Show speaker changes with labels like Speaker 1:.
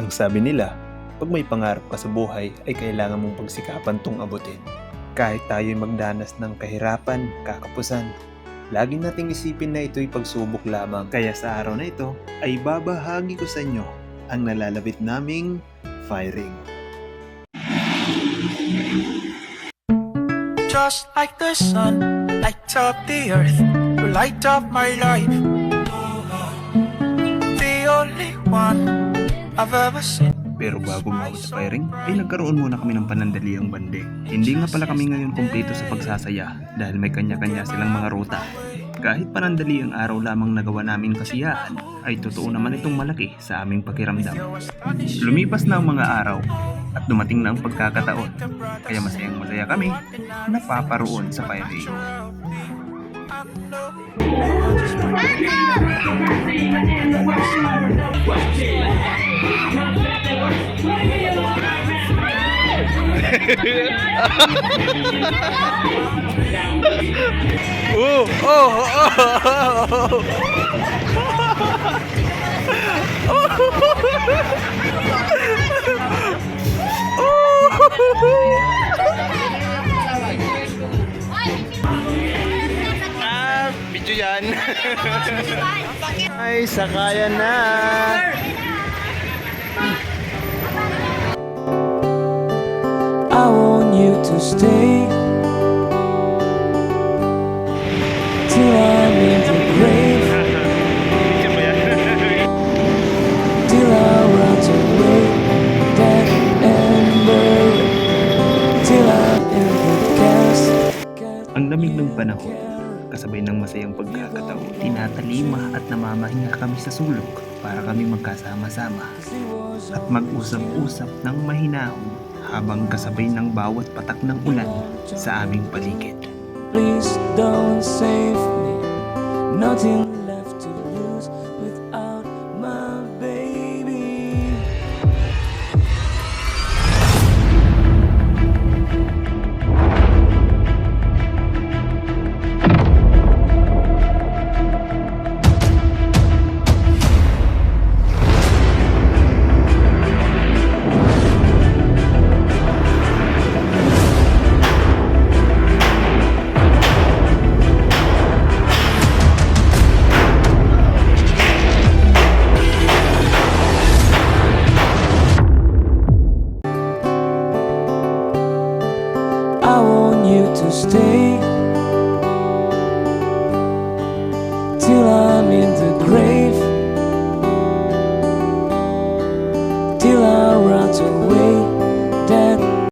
Speaker 1: Ang sabi nila, pag may pangarap ka sa buhay ay kailangan mong pagsikapan tong abutin. Kahit tayo'y magdanas ng kahirapan, kakapusan, lagi nating isipin na ito'y pagsubok lamang. Kaya sa araw na ito ay babahagi ko sa inyo ang nalalapit naming firing.
Speaker 2: Just like the sun, lights up the earth, you light up my life. The only one I've ever seen.
Speaker 1: Pero bago umabot sa firing, ay nagkaroon muna kami ng panandaliang banding. Hindi nga pala kami ngayon kumpleto sa pagsasaya dahil may kanya-kanya silang mga ruta. Kahit panandali ang araw lamang nagawa namin kasiyahan, ay totoo naman itong malaki sa aming pakiramdam. Lumipas na ang mga araw at dumating na ang pagkakataon, kaya masayang masaya kami na paparoon sa firing.
Speaker 3: Video yan.
Speaker 1: Ay, sakayan na!
Speaker 4: I want you to stay till I'm in the grave, till I rot away, dead and buried, till I'm in the casket.
Speaker 1: Ang lamig ng panahon, kasabay ng masayang pagkakataon, tinatalima at namamahinga kami sa sulok para kami magkasama-sama at mag-usap-usap ng mahinahon habang kasabay ng bawat patak ng ulan sa aming paligid.
Speaker 4: Please don't save me, nothing left to lose without my baby. I want you to stay